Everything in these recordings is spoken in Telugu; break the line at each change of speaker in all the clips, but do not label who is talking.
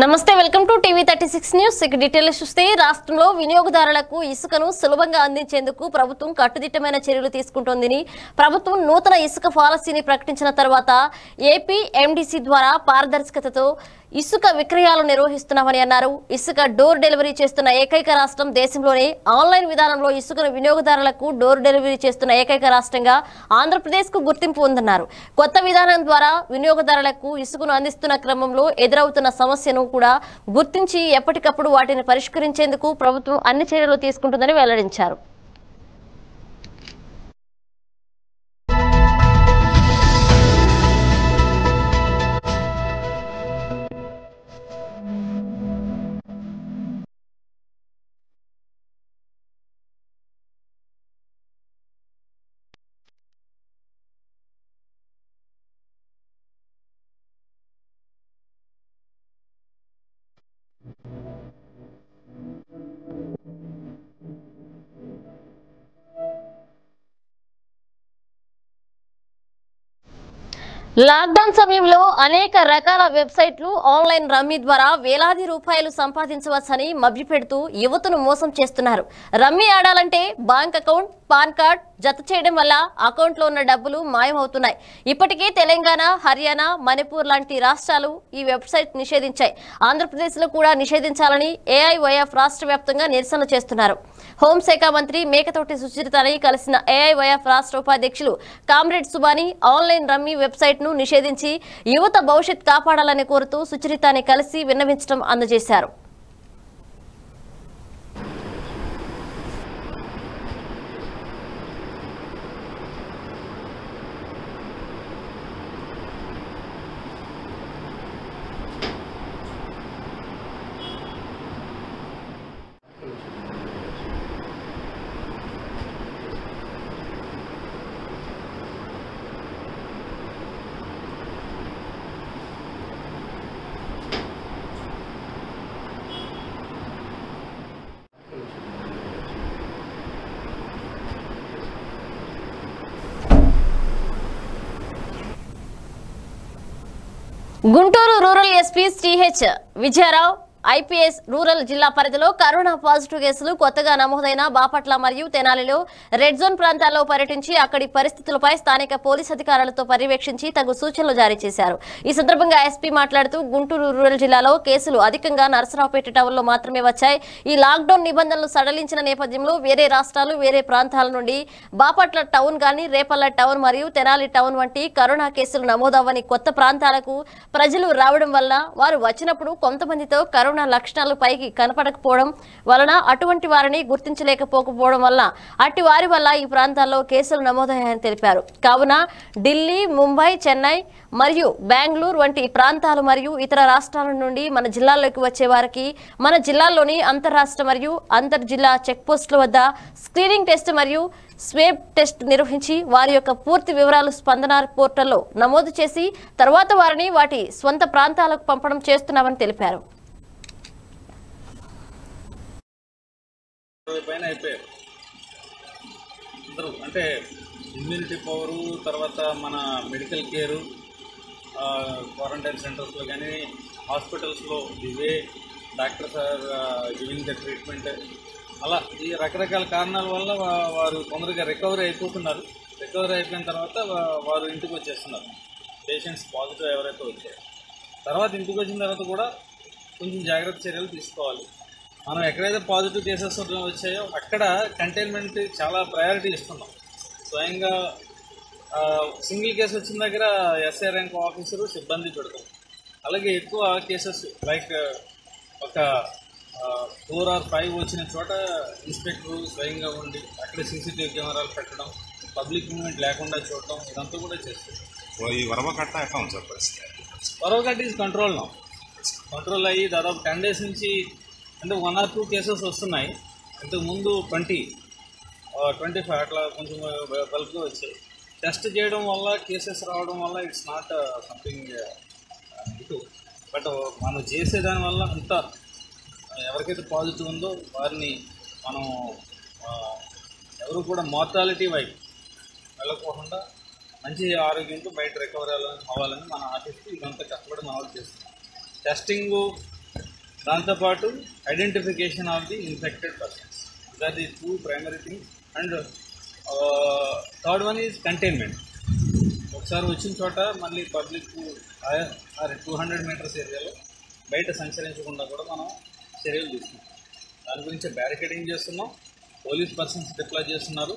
నమస్తే వెల్కమ్ టు టీవీ 36 న్యూస్. ఇక డీటెయిల్స్ చూస్తే రాష్ట్రంలో వినియోగదారులకు ఇసుకను సులభంగా అందించేందుకు ప్రభుత్వం కట్టుదిట్టమైన చర్యలు తీసుకుంటోందని ప్రభుత్వం నూతన ఇసుక పాలసీని ప్రకటించిన తర్వాత ఏపీ ఎండీసీ ద్వారా పారదర్శకతతో ఇసుక విక్రయాలు నిర్వహిస్తున్నామని అన్నారు. ఇసుక డోర్ డెలివరీ చేస్తున్న ఏకైక రాష్ట్రం దేశంలోనే ఆన్లైన్ విధానంలో ఇసుకను వినియోగదారులకు డోర్ డెలివరీ చేస్తున్న ఏకైక రాష్ట్రంగా ఆంధ్రప్రదేశ్ కు గుర్తింపు ఉందన్నారు. కొత్త విధానం ద్వారా వినియోగదారులకు ఇసుకను అందిస్తున్న క్రమంలో ఎదురవుతున్న సమస్యను కూడా గుర్తించి ఎప్పటికప్పుడు వాటిని పరిష్కరించేందుకు ప్రభుత్వం అన్ని చర్యలు తీసుకుంటుందని వెల్లడించారు. లాక్డౌన్ సమయంలో అనేక రకాల వెబ్సైట్లు ఆన్లైన్ రమ్మీ ద్వారా వేలాది రూపాయలు సంపాదించవచ్చని మభ్యపెడుతూ యువతను మోసం చేస్తున్నారు. రమ్మీ ఆడాలంటే బ్యాంక్ అకౌంట్, పాన్ కార్డ్ జత చేయడం వల్ల అకౌంట్లో ఉన్న డబ్బులు మాయమవుతున్నాయి. ఇప్పటికే తెలంగాణ, హర్యానా, మణిపూర్ లాంటి రాష్ట్రాలు ఈ వెబ్సైట్ నిషేధించాయి. ఆంధ్రప్రదేశ్లో కూడా నిషేధించాలని ఏఐవైఎఫ్ రాష్ట్ర వ్యాప్తంగా నిరసన చేస్తున్నారు. హోంశాఖ మంత్రి మేకతోటి సుచరితని కలిసిన ఏఐవైఎఫ్ రాష్ట్ర ఉపాధ్యక్షులు comrade Subani online rummy website ను నిషేధించి యువత భవిష్యత్ కాపాడాలని కోరుతూ సుచరితని కలిసి విన్నవించడం అందజేశారు. Guntur rural SP Shri H Vijayarao IPS rural జిల్లా పరిధిలో కరోనా పాజిటివ్ కేసులు కొత్తగా నమోదైన బాపట్ల మరియు తెనాలిలో రెడ్ జోన్ ప్రాంతాల్లో పర్యటించి అక్కడి పరిస్థితులపై స్థానిక పోలీస్ అధికారులతో పర్యవేక్షించి తగు సూచనలు జారీ చేశారు. ఈ సందర్భంగా ఎస్పీ మాట్లాడుతూ గుంటూరు రూరల్ జిల్లాలో కేసులు అధికంగా నరసరావుపేట టౌన్లో మాత్రమే వచ్చాయి. ఈ లాక్డౌన్ నిబంధనలు సడలించిన నేపథ్యంలో వేరే రాష్ట్రాలు, వేరే ప్రాంతాల నుండి బాపట్ల టౌన్ గాని, రేపల్ల టౌన్ మరియు తెనాలి టౌన్ వంటి కరోనా కేసులు నమోదవ్వని కొత్త ప్రాంతాలకు ప్రజలు రావడం వల్ల వారు వచ్చినప్పుడు కొంతమందితో కరోనా లక్షణాలు పైకి కనపడకపోవడం వలన అటువంటి వారిని గుర్తించలేకపోవడం వల్ల అట్టి వారి వల్ల ఈ ప్రాంతాల్లో కేసులు నమోదయ్యాయని తెలిపారు. కావున ఢిల్లీ, ముంబై, చెన్నై మరియు బెంగళూరు వంటి ప్రాంతాలు మరియు ఇతర రాష్ట్రాల నుండి మన జిల్లాల్లోకి వచ్చే వారికి మన జిల్లాల్లోని అంతర్రాష్ట్ర మరియు అంతర్ జిల్లా చెక్ పోస్టుల వద్ద స్క్రీనింగ్ టెస్ట్ మరియు స్వేబ్ టెస్ట్ నిర్వహించి వారి యొక్క పూర్తి వివరాలు స్పందన పోర్టల్లో నమోదు చేసి తర్వాత వారిని వాటి స్వంత ప్రాంతాలకు పంపడం చేస్తున్నామని తెలిపారు.
పైన అయిపోయారు అందరూ, అంటే ఇమ్యూనిటీ పవరు, తర్వాత మన మెడికల్ కేరు, క్వారంటైన్ సెంటర్స్లో కానీ హాస్పిటల్స్లో ఇవే doctors are giving the treatment. అలా ఈ రకరకాల కారణాల వల్ల వారు తొందరగా రికవరీ అయిపోతున్నారు. రికవరీ అయిపోయిన తర్వాత వారు ఇంటికి వచ్చేస్తున్నారు. పేషెంట్స్ పాజిటివ్ ఎవరైతే వచ్చారో తర్వాత ఇంటికి వచ్చిన తర్వాత కూడా కొంచెం జాగ్రత్త చర్యలు తీసుకోవాలి. మనం ఎక్కడైతే పాజిటివ్ కేసెస్ వచ్చాయో అక్కడ కంటైన్మెంట్ చాలా ప్రయారిటీ ఇస్తున్నాం. స్వయంగా సింగిల్ కేసు వచ్చిన దగ్గర ఎస్ఐ ర్యాంక్ ఆఫీసరు సిబ్బంది పెడతాం. అలాగే ఎక్కువ కేసెస్ లైక్ ఒక 4 or 5 వచ్చిన చోట ఇన్స్పెక్టరు స్వయంగా ఉండి అక్కడ సీసీటీవీ కెమెరాలు పెట్టడం, పబ్లిక్ మూవ్మెంట్ లేకుండా చూడటం, ఇదంతా కూడా చేస్తుంది.
ఈ వరవకట్ట ఎట్లా ఉంది సార్ పరిస్థితి?
వరవకట్ట ఈజ్ కంట్రోల్ అయ్యి దాదాపు 10 days నుంచి అంటే 1 or 2 కేసెస్ వస్తున్నాయి. ఇంతకుముందు 20-25 అట్లా కొంచెం బల్క్గా వచ్చాయి. టెస్ట్ చేయడం వల్ల కేసెస్ రావడం వల్ల ఇట్స్ నాట్ సంథింగ్ ఇటు, బట్ మనం చేసేదాని వల్ల అంత ఎవరికైతే పాజిటివ్ ఉందో వారిని మనం ఎవరు కూడా మార్టాలిటీ వైపు వెళ్ళకోకుండా మంచి ఆరోగ్యంతో బయట రికవరీ అవ్వాలని మన ఆర్టిస్ట్కి ఇదంతా కష్టపడి మనం చేస్తున్నాం. టెస్టింగ్ దాంతోపాటు identification of the infected persons. That is 2 primary thing. And third one is containment. ఒకసారి వచ్చిన చోట మళ్ళీ పబ్లిక్ 200 మీటర్స్ ఏరియాలో బయట సంచరించకుండా కూడా మనం చర్యలు తీసుకున్నాం. దాని గురించి బ్యారికేడింగ్ చేస్తున్నాం, పోలీస్ పర్సన్స్ డిప్లాయ్ చేస్తున్నారు.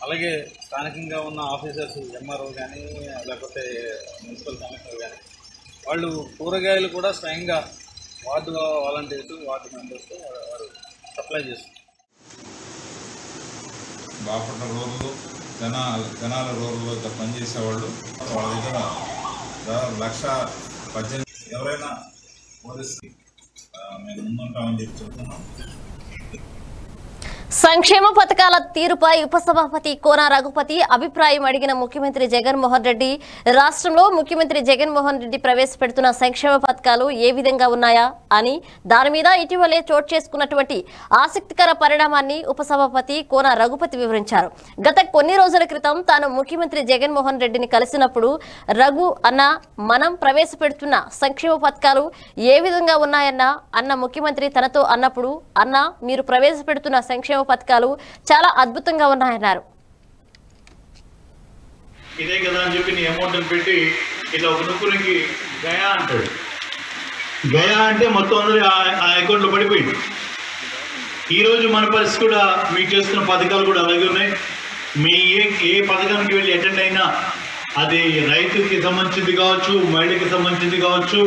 అలాగే స్థానికంగా ఉన్న ఆఫీసర్స్, ఎంఆర్ఓ కానీ లేకపోతే మున్సిపల్ కమిషనర్ కానీ వాళ్ళు కూరగాయలు కూడా స్వయంగా వార్డు వాలంటీర్స్, వార్డు మెంబర్స్తో వారు సప్లై చేస్తున్నారు.
బాపట్ల రూరల్ జనాల రూరల్లో పనిచేసేవాళ్ళు వాళ్ళ దగ్గర 1,18,000 ఎవరైనా పోలీసుకి మేము ముందుంటామని చెప్పి చెప్తున్నాం.
సంక్షేమ పథకాల తీరుపై ఉపసభాపతి కోన రఘుపతి అభిప్రాయం అడిగిన ముఖ్యమంత్రి జగన్మోహన్ రెడ్డి, రాష్ట్రంలో ముఖ్యమంత్రి జగన్మోహన్ రెడ్డి ప్రవేశపెడుతున్న సంక్షేమ పథకాలు ఏ విధంగా ఉన్నాయా అని, దాని మీద ఇటీవలే చోటు చేసుకున్నటువంటి ఆసక్తికర పరిణామాన్ని ఉపసభాపతి కోన రఘుపతి వివరించారు. గత కొన్ని రోజుల క్రితం తాను ముఖ్యమంత్రి జగన్మోహన్ రెడ్డిని కలిసినప్పుడు రఘు అన్న, మనం ప్రవేశపెడుతున్న సంక్షేమ పథకాలు ఏ విధంగా ఉన్నాయన్నా అన్న ముఖ్యమంత్రి తనతో అన్నప్పుడు, అన్న మీరు ప్రవేశపెడుతున్న సంక్షేమ పథకాలు చాలా అద్భుతంగా ఉన్నాయన్నారు.
ఇదే కదా అని చెప్పి నీ అమౌంట్ పెట్టి ఇట్లా ఒక నొక్కునికి గయా అంటాడు. గయా అంటే మొత్తం అందరూ ఆ అకౌంట్లో పడిపోయింది. ఈరోజు మన పరిస్థితి కూడా మీకు చేస్తున్న పథకాలు కూడా అలాగే ఉన్నాయి. మీ ఏ పథకానికి వెళ్ళి అటెండ్ అయినా అది రైతుకి సంబంధించింది కావచ్చు, మహిళకి సంబంధించింది కావచ్చు,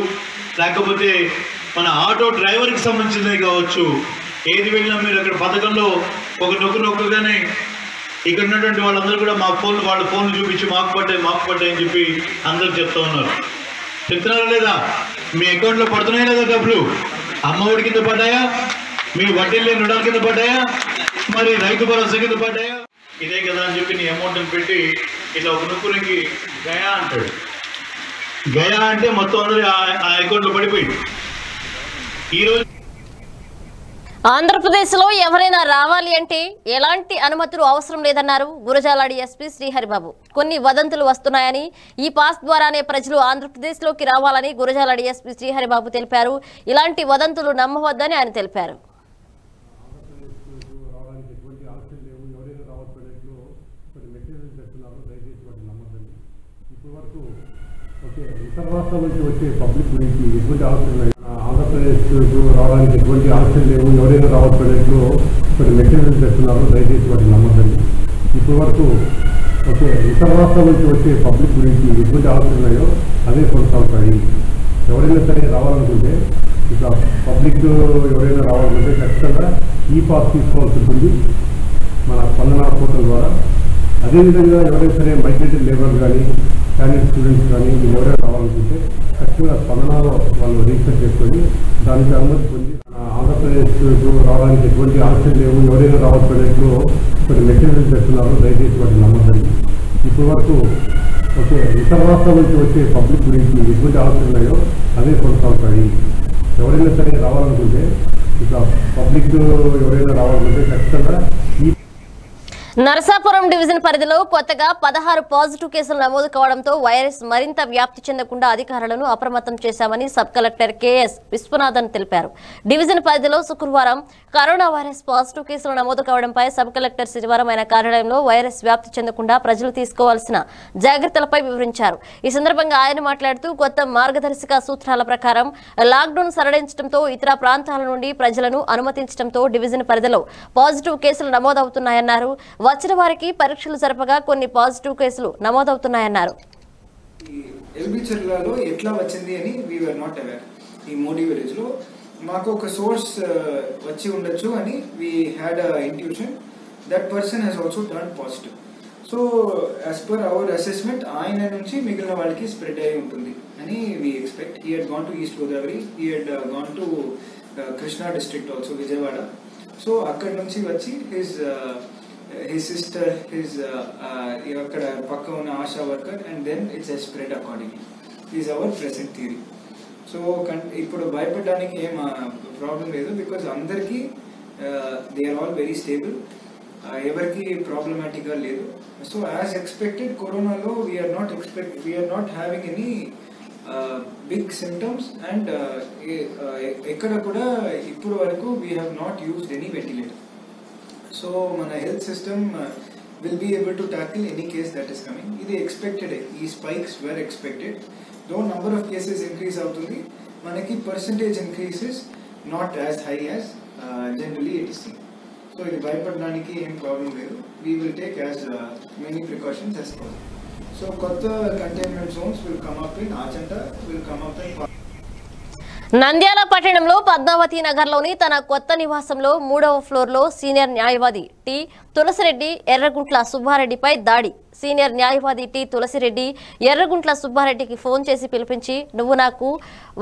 లేకపోతే మన ఆటో డ్రైవర్కి సంబంధించింది కావచ్చు, ఏది వెళ్ళినా మీరు అక్కడ పథకంలో ఒక నొక్కుగానే ఇక్కడ ఉన్నటువంటి వాళ్ళందరూ కూడా వాళ్ళ ఫోన్లు చూపించి మాకు పడ్డాయి అని చెప్పి అందరూ చెప్తా ఉన్నారు. చెప్తున్నారా లేదా? మీ అకౌంట్లో పడుతున్నాయా లేదా డబ్బులు? అమ్మఒడి కింద పడ్డాయా? మీ వడ్డీ లేని రుణాల కింద పడ్డాయా? మరి రైతు భరోసా కింద పడ్డాయా? ఇదే కదా అని చెప్పి నీ అమౌంట్ పెట్టి ఇట్లా ఒక నొక్కునికి గయా అంటాడు. గయా అంటే మొత్తం అందరూ ఆ అకౌంట్లో పడిపోయింది. ఈరోజు
ఆంధ్రప్రదేశ్లో ఎవరైనా రావాలి అంటే ఎలాంటి అనుమతులు అవసరం లేదన్నారు గురజాల డీఎస్పీ శ్రీహరిబాబు. కొన్ని వదంతులు వస్తున్నాయని, ఈ పాస్ ద్వారానే ప్రజలు ఆంధ్రప్రదేశ్లోకి రావాలని గురజాల డీఎస్పీ శ్రీహరిబాబు తెలిపారు. ఇలాంటి వదంతులు నమ్మవద్దని ఆయన తెలిపారు.
ఇతర రాష్ట్రాల నుంచి వచ్చే పబ్లిక్ గురించి ఎటువంటి ఆలోచన లేదు. ఆంధ్రప్రదేశ్ రావడానికి ఎటువంటి ఆలోచన లేవు. ఎవరైనా రావట్లేదు కొన్ని మెటీరియల్ చేస్తున్నారు, దయచేసి వాటిని నమ్మద్దండి. ఇప్పటి వరకు ఇతర రాష్ట్రాల నుంచి వచ్చే పబ్లిక్ గురించి ఎటువంటి ఆలోచన ఉన్నాయో అదే కొనసాగుతాయి. ఎవరైనా సరే రావాలనుకుంటే ఇక పబ్లిక్ ఎవరైనా రావాలనుకుంటే ఖచ్చితంగా ఈ పాస్ తీసుకోవాల్సి ఉంటుంది మన స్పందన పోర్టల్ ద్వారా. అదేవిధంగా ఎవరైనా సరే మైగ్రేటెడ్ లేబర్ కానీ, స్టాండర్డ్ స్టూడెంట్స్ కానీ ఎవరైనా రావాలనుకుంటే ఖచ్చితంగా స్పందనలో వాళ్ళు రిజిస్టర్ చేసుకొని దానికి అనుమతి పొంది ఆంధ్రప్రదేశ్ రావడానికి ఎటువంటి ఆలోచన లేవు. ఎవరైనా రావట్లేదు కొన్ని మెటీరియల్ చేస్తున్నారు, దయచేసి వాటిని నమ్మద్దండి. ఇప్పటి వరకు ఇతర రాష్ట్రాల నుంచి వచ్చే పబ్లిక్ గురించి ఎటువంటి ఆలోచన ఉన్నాయో అదే కొనసాగుతాయి. ఎవరైనా సరే రావాలనుకుంటే ఇక పబ్లిక్ ఎవరైనా రావాలనుకుంటే ఖచ్చితంగా ఈ
నరసాపురం డివిజన్ పరిధిలో కొత్తగా 16 పాజిటివ్ కేసులు నమోదు కావడంతో వైరస్ మరింత వ్యాప్తి చెందకుండా అధికారులను అప్రమత్తం చేశామని సబ్ కలెక్టర్ కెఎస్ విశ్వనాథన్ తెలిపారు. డివిజన్ పరిధిలో శుక్రవారం కరోనా వైరస్ పాజిటివ్ కేసులు నమోదు కావడంపై సబ్ కలెక్టర్ శనివారం ఆయన కార్యాలయంలో వైరస్ వ్యాప్తి చెందకుండా ప్రజలు తీసుకోవాల్సిన జాగ్రత్తలపై వివరించారు. ఈ సందర్భంగా ఆయన మాట్లాడుతూ కొత్త మార్గదర్శక సూత్రాల ప్రకారం లాక్డౌన్ సడలించడంతో ఇతర ప్రాంతాల నుండి ప్రజలను అనుమతించడంతో డివిజన్ పరిధిలో పాజిటివ్ కేసులు నమోదవుతున్నాయన్నారు. వచ్చిన వారికి పరీక్షలు జరపగా కొన్ని పాజిటివ్ కేసులు నమోదవుతున్నాయన్నారు.
ఎల్బీ చర్లలో ఎట్లా వచ్చింది అని వి వర్ నాట్ అవేర్. ఈ మోడీ విలేజ్ లో మాకు ఒక సోర్స్ వచ్చి ఉండొచ్చు అని we had intuition. That person has also turn positive. So as per our assessment ఆయన నుంచి మిగిలిన వాళ్ళకి స్ప్రెడ్ అయి ఉంటుంది అని we expect. He had gone to East Godavari, he had gone to Krishna district also, Vijayawada. So అక్కడి నుంచి వచ్చి his sister, his akkada pakka unna asha worker, and then it's a spread accordingly. This is our present theory. So ippudu bhayapadaniki em problem ledu because andarki they are all very stable, evarki problematic ga ledu. So as expected corona lo we are not having any big symptoms and ఎక్కడ కూడా ఇప్పుడు వరకు we have not used any ventilator. So మన health system will be able to tackle any case that is coming. ఇది expected, ఈ spikes were expected. Though number of cases increase అవుతుంది, మనకి percentage increases not as high as generally it is seen. So ఇది భయపడడానికి ఏం ప్రాబ్లం లేదు. We will take as many precautions as possible. So కొత్త containment zones will come up in Ajanta, will come up in
Nandyal పట్టణంలో పద్మావతి నగర్లోని తన కొత్త నివాసంలో 3వ ఫ్లోర్లో సీనియర్ న్యాయవాది టి తులసిరెడ్డి ఎర్రగుంట్ల సుబ్బారెడ్డిపై దాడి. సీనియర్ న్యాయవాది టి తులసిరెడ్డి ఎర్రగుంట్ల సుబ్బారెడ్డికి ఫోన్ చేసి పిలిపించి, నువ్వు నాకు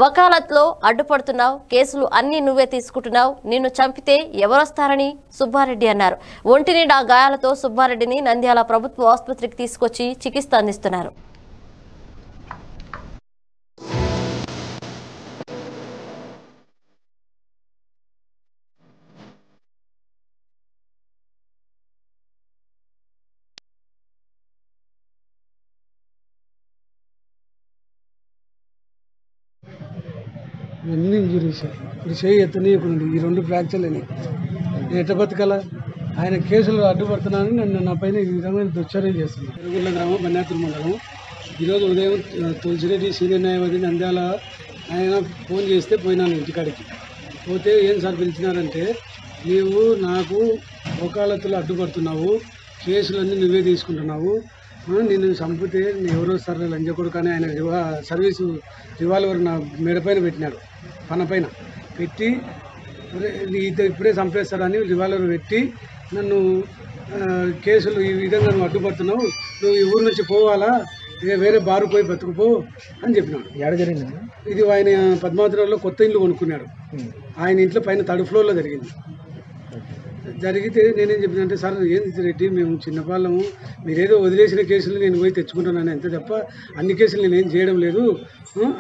వకాలత్లో అడ్డుపడుతున్నావు, కేసులు అన్నీ నువ్వే తీసుకుంటున్నావు, నిన్ను చంపితే ఎవరొస్తారని సుబ్బారెడ్డి అన్నారు. ఒంటి నిండా గాయాలతో సుబ్బారెడ్డిని నంద్యాల ప్రభుత్వ ఆసుపత్రికి తీసుకొచ్చి చికిత్స అందిస్తున్నారు.
ఎన్ని ఇంజురీస్, ఇప్పుడు చేయి ఎత్తనీయకుండా ఈ 2 ఫ్రాక్చర్లని నేను ఎట్ట బతకాల? ఆయన కేసులు అడ్డుపడుతున్నానని నన్ను నా పైన ఈ విధంగా దుశ్చర్యం చేస్తున్నాను. ఎర్రగుంట్ల గ్రామం, బన్యాతురు మండలం. ఈరోజు ఉదయం తులసిరెడ్డి సీనియర్ న్యాయవాది నంద్యాల ఆయన ఫోన్ చేస్తే పోయినాను ఇంటికాడికి. పోతే ఏం సార్ పిలిచినారంటే, నీవు నాకు వకాలత్తులు అడ్డుపడుతున్నావు, కేసులన్నీ నువ్వే తీసుకుంటున్నావు, నిన్ను చంపితే ఎవరో సరే లంజకొడు కానీ ఆయన సర్వీసు రివాల్వర్ నా మెడపైన పెట్టినాడు, పన పైన పెట్టి ఇప్పుడే చంపేస్తాడని రివాల్వర్ పెట్టి నన్ను కేసులు ఈ విధంగా నువ్వు అడ్డుపడుతున్నావు, నువ్వు ఈ ఊరు నుంచి పోవాలా, వేరే బారు పోయి బతుకుపో అని చెప్పినాడు. ఎక్కడ జరిగింది ఇది? ఆయన పద్మావతిలో కొత్త ఇల్లు కొనుక్కున్నాడు. ఆయన ఇంట్లో పైన 3rd ఫ్లోర్లో జరిగింది. జరిగితే నేనేం చెప్పిన అంటే, సార్ ఏంది రెడ్డి, మేము చిన్నపాళ్ళము, మీరేదో వదిలేసిన కేసులు నేను పోయి తెచ్చుకుంటున్నాను అంతే తప్ప అన్ని కేసులు నేనేం చేయడం లేదు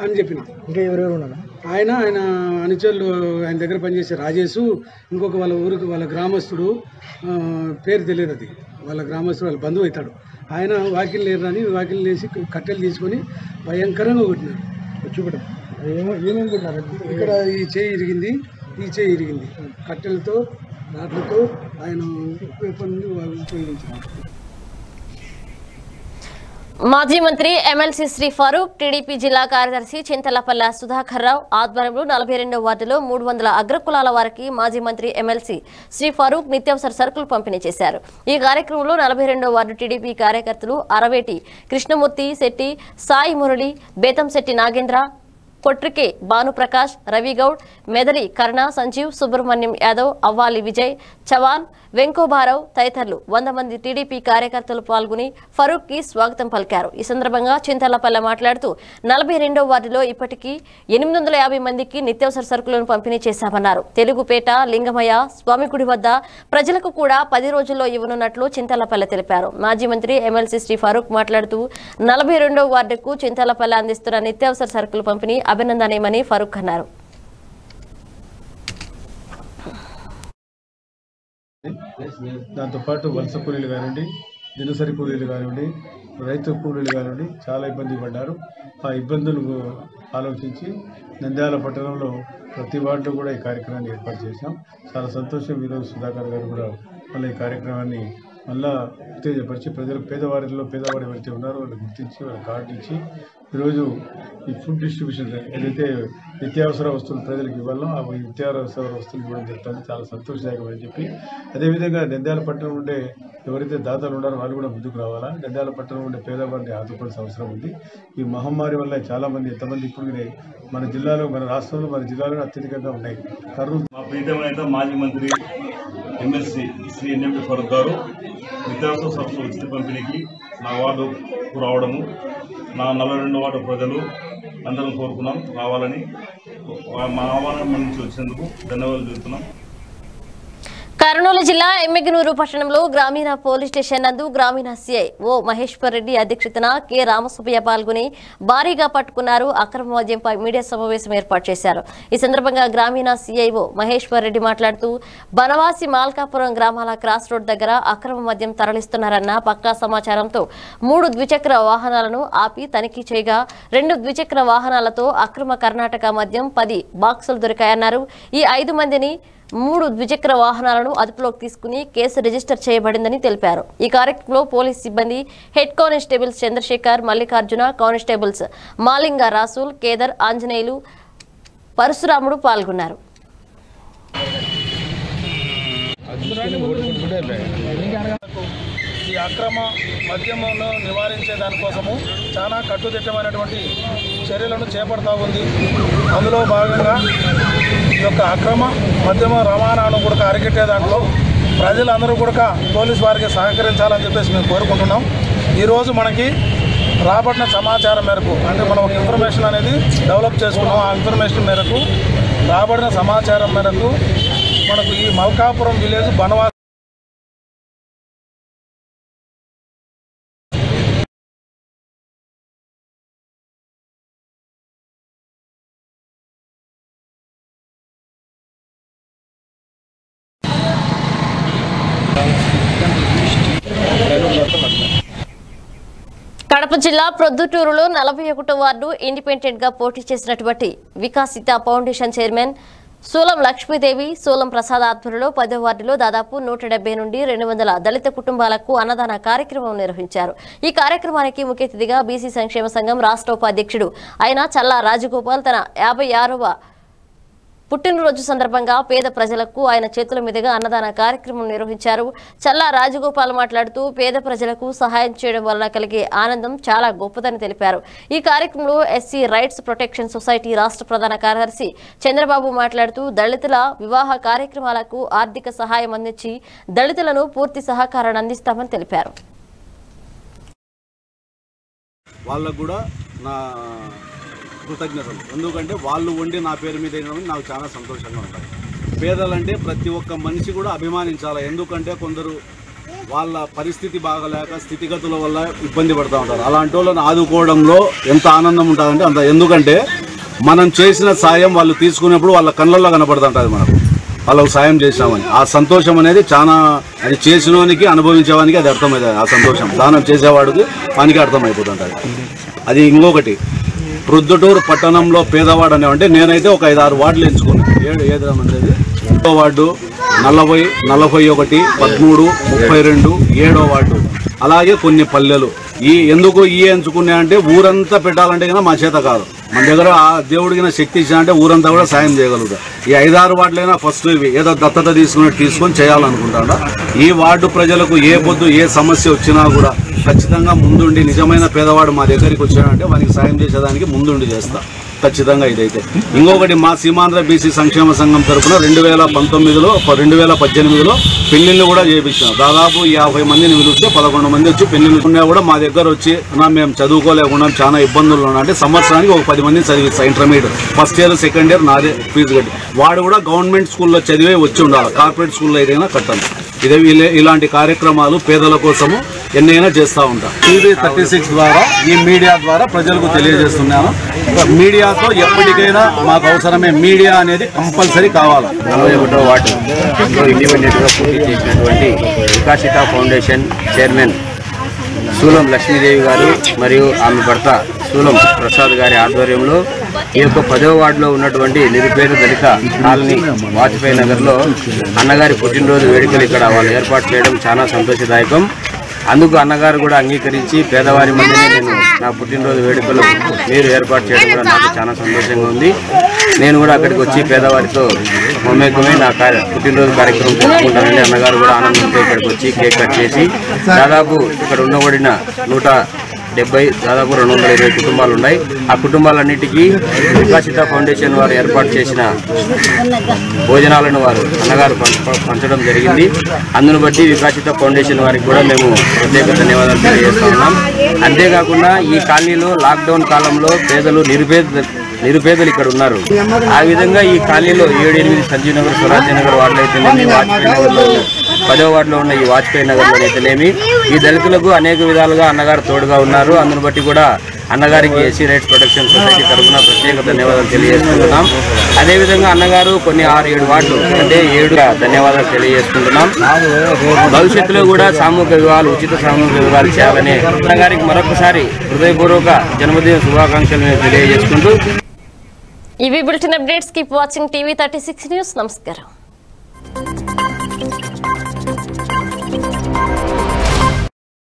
అని చెప్పిన. ఇంకా ఎవరెవరు ఉన్నారు? ఆయన అనుచరులు, ఆయన దగ్గర పనిచేసే రాజేషు, ఇంకొక వాళ్ళ ఊరికి వాళ్ళ గ్రామస్తుడు, పేరు తెలియదు, అది వాళ్ళ గ్రామస్తుడు, వాళ్ళ బంధువు అవుతాడు. ఆయన వాకిల్ లేరని వాకిల్ వేసి కట్టెలు తీసుకొని భయంకరంగా కొట్టినారు. చూపడం ఏమేమి కొట్టినారు? ఇక్కడ ఈ చేయి ఇరిగింది, ఈ చేయి ఇరిగింది, కట్టెలతో రాట్లతో ఆయన ఉపయోగించారు.
మాజీ మంత్రి ఎమ్మెల్సీ శ్రీ ఫరూక్, టీడీపీ జిల్లా కార్యదర్శి చింతలపల్ల సుధాకర్ రావు ఆధ్వర్యంలో 42వ వార్డులో 300 అగ్రకులాల వారికి మాజీ మంత్రి ఎమ్మెల్సీ శ్రీ ఫరూక్ నిత్యావసర సరుకులు పంపిణీ చేశారు. ఈ కార్యక్రమంలో 42వ వార్డు టీడీపీ కార్యకర్తలు అరవేటి కృష్ణమూర్తి శెట్టి, సాయి మురళి, బేతంశెట్టి నాగేంద్ర, కొట్రికే భానుప్రకాష్, రవిగౌడ్, మెదలి కరుణ, సంజీవ్, సుబ్రహ్మణ్యం యాదవ్, అవ్వాలి విజయ్, చవాన్, వెంకోబారావు తదితరులు 100 మంది టీడీపీ కార్యకర్తలు పాల్గొని ఫరూక్ కి స్వాగతం పలికారు. ఈ సందర్భంగా చింతలపల్లె మాట్లాడుతూ 42వ వార్డులో ఇప్పటికీ 850 మందికి నిత్యావసర సరుకులను పంపిణీ చేశామన్నారు. తెలుగుపేట, లింగమయ్య స్వామిగుడి వద్ద ప్రజలకు కూడా 10 రోజుల్లో ఇవ్వనున్నట్లు చింతలపల్లె తెలిపారు. మాజీ మంత్రి ఎమ్మెల్సీ శ్రీ ఫరూక్ మాట్లాడుతూ 42వ వార్డుకు చింతలపల్లె అందిస్తున్న నిత్యావసర సరుకులు పంపిణీ అభినందనీయమని ఫరూక్ అన్నారు.
దాంతోపాటు వలస కూలీలు కానివ్వండి, దినసరి కూలీలు కానివ్వండి, రైతు కూలీలు కానివ్వండి చాలా ఇబ్బంది పడ్డారు. ఆ ఇబ్బందులు ఆలోచించి నంద్యాల పట్టణంలో ప్రతి వార్డులో కూడా ఈ కార్యక్రమాన్ని ఏర్పాటు చేశాం. చాలా సంతోషం. ఈరోజు సుధాకర్ గారు కూడా మళ్ళీ ఈ కార్యక్రమాన్ని మళ్ళా ఉత్తేజపరిచి ప్రజలు పేదవారిలో పేదవారు ఎవరైతే ఉన్నారో వాళ్ళు గుర్తించి వాళ్ళ కార్డు ఇచ్చి ఈరోజు ఈ ఫుడ్ డిస్ట్రిబ్యూషన్ ఏదైతే నిత్యావసర వస్తువులు ప్రజలకు ఇవ్వాలో ఆ నిత్యావసర వస్తువులు ఇవ్వడం జరుగుతుంది. చాలా సంతోషదాయకమని చెప్పి, అదేవిధంగా నంద్యాల పట్టణం ఉండే ఎవరైతే దాతలు ఉన్నారో వాళ్ళు కూడా ముందుకు రావాలా. నంద్యాల పట్టణం ఉండే పేదవారిని ఆదుకోవాల్సిన అవసరం ఉంది. ఈ మహమ్మారి వల్ల చాలామంది ఎంతమంది ఇప్పుడు మన జిల్లాలో, మన రాష్ట్రంలో, మన జిల్లాలో అత్యధికంగా ఉన్నాయి. కర్నూలు
మా ప్రీతమైన మాజీ మంత్రి ఎమ్మెల్సీ శ్రీ ఎన్ఎంపీ ఫరూక్ గారు నిత్యావసర సరుకుల ఉచిత పంపిణీకి నా వార్డుకు రావడము, నా 42 వార్డు ప్రజలు అందరం కోరుకున్నాం రావాలని. మా ఆహ్వానం నుంచి వచ్చినందుకు ధన్యవాదాలు చెబుతున్నాం.
కర్నూలు జిల్లా ఎమ్మిగనూరు పట్టణంలో గ్రామీణ పోలీస్ స్టేషన్ నందు గ్రామీణ సిఐ ఓ మహేశ్వర్ రెడ్డి అధ్యక్షతన కె రామసుబ్బయ్య పాల్గొని భారీగా పట్టుకున్నారు. అక్రమ మద్యంపై మీడియా సమావేశం ఏర్పాటు చేశారు. ఈ సందర్భంగా గ్రామీణ సిఐఓ మహేశ్వర్ రెడ్డి మాట్లాడుతూ బనవాసి మాల్కాపురం గ్రామాల క్రాస్ రోడ్ దగ్గర అక్రమ మద్యం తరలిస్తున్నారన్న పక్కా సమాచారంతో 3 ద్విచక్ర వాహనాలను ఆపి తనిఖీ చేయగా 2 ద్విచక్ర వాహనాలతో అక్రమ కర్ణాటక మద్యం 10 బాక్సులు దొరికాయన్నారు. ఈ 5 మందిని 3 ద్విచక్ర వాహనాలను అదుపులోకి తీసుకుని కేసు రిజిస్టర్ చేయబడిందని తెలిపారు. ఈ కార్యక్రమంలో పోలీస్ సిబ్బంది head constables Chandrashekar, Mallikarjuna, constables Malinga, Rasool, Kedar, Anjaneyulu, Parashuramudu పాల్గొన్నారు.
ఈ అక్రమ మద్యమును నివారించే దానికోసము చాలా కట్టుదిట్టమైనటువంటి చర్యలను చేపడతా ఉంది. అందులో భాగంగా ఈ యొక్క అక్రమ మద్యమ రవాణాను కూడా అరికట్టే దాంట్లో ప్రజలందరూ కూడా పోలీసు వారికి సహకరించాలని చెప్పేసి మేము కోరుకుంటున్నాం. ఈరోజు మనకి రాబడిన సమాచారం మేరకు అంటే మనం ఒక ఇన్ఫర్మేషన్ అనేది డెవలప్ చేసుకున్నాం. ఆ ఇన్ఫర్మేషన్ మేరకు రాబడిన సమాచారం మేరకు మనకు ఈ మల్కాపురం విలేజ్ బనవాసి
కడప జిల్లా ప్రొద్దుటూరులో 41వ వార్డు ఇండిపెండెంట్ గా పోటీ చేసినటువంటి వికాసిత ఫౌండేషన్ చైర్మన్ సూలం లక్ష్మీదేవి, సూలం ప్రసాద్ ఆధ్వర్యంలో 10వ వార్డులో దాదాపు 170 నుండి 200 దళిత కుటుంబాలకు అన్నదాన కార్యక్రమం నిర్వహించారు. ఈ కార్యక్రమానికి ముఖ్య అతిథిగా బీసీ సంక్షేమ సంఘం రాష్ట్ర ఉపాధ్యక్షుడు అయిన చల్లా రాజగోపాల్ తన 56వ పుట్టినరోజు సందర్భంగా పేద ప్రజలకు ఆయన చేతుల మీదుగా అన్నదాన కార్యక్రమం నిర్వహించారు. చల్లా రాజగోపాల్ మాట్లాడుతూ పేద ప్రజలకు సహాయం చేయడం వల్ల కలిగే ఆనందం చాలా గొప్పదని తెలిపారు. ఈ కార్యక్రమంలో ఎస్సీ రైట్స్ ప్రొటెక్షన్ సొసైటీ రాష్ట్ర ప్రధాన కార్యదర్శి చంద్రబాబు మాట్లాడుతూ దళితుల వివాహ కార్యక్రమాలకు ఆర్థిక సహాయం అందించి దళితులను పూర్తి సహకారాన్ని అందిస్తామని తెలిపారు.
వాళ్ళకు కూడా నా కృతజ్ఞతలు. ఎందుకంటే వాళ్ళు వండి నా పేరు మీద వేయడం నాకు చాలా సంతోషంగా ఉంటుంది. పేదలంటే ప్రతి ఒక్క మనిషి కూడా అభిమానించాలి. ఎందుకంటే కొందరు వాళ్ళ పరిస్థితి బాగలేక స్థితిగతుల వల్ల ఇబ్బంది పడుతూ ఉంటారు. అలాంటి వాళ్ళని ఆదుకోవడంలో ఎంత ఆనందం ఉంటుందంటే అంత. ఎందుకంటే మనం చేసిన సాయం వాళ్ళు తీసుకునేప్పుడు వాళ్ళ కళ్ళల్లో కనపడుతుంటుంది మనకు, వాళ్ళకు సాయం చేసామని. ఆ సంతోషం అనేది చాలా, అది చేసినోనికి అనుభవించేవానికి అది అర్థమవుతుంది. ఆ సంతోషం దానం చేసేవాడికి వానికి అర్థమైపోతుంటుంది. అది ఇంకొకటి, ప్రొద్దుటూరు పట్టణంలో పేదవాడు అనేవంటే నేనైతే ఒక 5-6 వార్డులు ఎంచుకున్నాను. 7 మంది. 1వ వార్డు 40, 41, 13, 32, 7వ వార్డు, అలాగే కొన్ని పల్లెలు. ఎందుకు ఎంచుకున్నా అంటే ఊరంతా పెట్టాలంటే కన్నా మా చేత కాదు. మన దగ్గర ఆ దేవుడికి శక్తి ఇచ్చానంటే ఊరంతా కూడా సాయం చేయగలుగుతాం. ఈ 5-6 వార్డులైనా ఫస్ట్ ఇవి ఏదో దత్తత తీసుకొని చేయాలనుకుంటాను. ఈ వార్డు ప్రజలకు ఏ పొద్దు ఏ సమస్య వచ్చినా కూడా ఖచ్చితంగా ముందుండి, నిజమైన పేదవాడు మా దగ్గరికి వచ్చాడంటే వానికి సాయం చేసేదానికి ముందుండి చేస్తా ఖచ్చితంగా. ఇదైతే ఇంకొకటి, మా సీమాంధ్ర బీసీ సంక్షేమ సంఘం తరఫున 2019లో 2018లో పెళ్లిళ్ళు కూడా చేయించాం. దాదాపు 50 మందిని పిలిస్తే 11 మంది వచ్చి పెళ్లిళ్ళు ఉన్నా కూడా మా దగ్గర వచ్చి మేము చదువుకోలేకుండా చాలా ఇబ్బందులు ఉన్నా అంటే సంవత్సరానికి ఒక 10 మందిని చదివిస్తాం. Intermediate first year, second year నాదే ఫీజు కట్టి. వాడు కూడా గవర్నమెంట్ స్కూల్లో చదివే వచ్చి ఉండాలి, కార్పొరేట్ స్కూల్లో ఏదైనా కట్టాలి. ఇలాంటి కార్యక్రమాలు పేదల కోసము ఎన్నైనా చేస్తూ ఉంటాం. టీవీ 36 ద్వారా, ఈ మీడియా ద్వారా ప్రజలకు తెలియజేస్తున్నాను. మీడియాతో ఎప్పటికైనా మాకు అవసరమే. మీడియా అనేది కంపల్సరీ కావాలి.
41వ వార్డులో ఇండిపెండెంట్గా పోటీ చేసినటువంటి వికాసిత ఫౌండేషన్ చైర్మన్ సూలం లక్ష్మీదేవి గారు మరియు ఆమె భర్త సూలం ప్రసాద్ గారి ఆధ్వర్యంలో ఈ యొక్క 10వ వార్డులో ఉన్నటువంటి నిరుపేద దళిత కాలనీ వాజ్పేయి నగర్లో అన్నగారి పుట్టినరోజు వేడుకలు ఇక్కడ వాళ్ళు ఏర్పాటు చేయడం చాలా సంతోషదాయకం. అందుకు అన్నగారు కూడా అంగీకరించి పేదవారి మధ్యనే నేను నా పుట్టినరోజు వేడుకలు మీరు ఏర్పాటు చేయడం కూడా నాకు చాలా సంతోషంగా ఉంది. నేను కూడా అక్కడికి వచ్చి పేదవారితో మమేకమై నా పుట్టినరోజు కార్యక్రమం జరుపుకుంటానని అన్నగారు కూడా ఆనందంతో ఇక్కడికి వచ్చి కేక్ కట్ చేసి దాదాపు ఇక్కడ ఉండబడిన 170 దాదాపు 220 కుటుంబాలు ఉన్నాయి. ఆ కుటుంబాలన్నిటికీ వికాసిత ఫౌండేషన్ వారు ఏర్పాటు చేసిన భోజనాలను వారు అన్నగారు పంచడం జరిగింది. అందును బట్టి వికాసిత ఫౌండేషన్ వారికి కూడా మేము ప్రత్యేక ధన్యవాదాలు తెలియజేస్తా ఉన్నాం. అంతేకాకుండా ఈ కాలనీలో లాక్డౌన్ కాలంలో పేదలు నిరుపేదలు ఇక్కడ ఉన్నారు. ఆ విధంగా ఈ కాలనీలో 7-8 సంజీవ్ నగర్, స్వరాజ్య నగర్ వార్డులో అయితేనేమి, వాజ్పేయి నగర్లో 10వ వార్డులో ఉన్న ఈ వాజ్పేయి నగర్లో అయితేనేమి ఈ దళితులకు అనేక విధాలుగా అన్నగారు తోడుగా ఉన్నారు. అందును బట్టి కూడా అన్నగారికి ఎస్సీ రైట్స్ ప్రొటెక్షన్ సొసైటీ తరఫున ప్రత్యేక ధన్యవాదాలు తెలియజేసుకుంటున్నాం. అదేవిధంగా అన్నగారు కొన్ని 6-7 వార్డులు అంటే 7 ధన్యవాదాలు తెలియజేసుకుంటున్నాం. భవిష్యత్తులో కూడా సామూహిక వివాహాలు, ఉచిత సామూహిక వివాహాలు చేయాలని అన్నగారికి మరొకసారి హృదయపూర్వక జన్మదిన శుభాకాంక్షలు తెలియజేసుకుంటూ
ఇవి bulletin updates. Keep watching TV 36 news. నమస్కారం.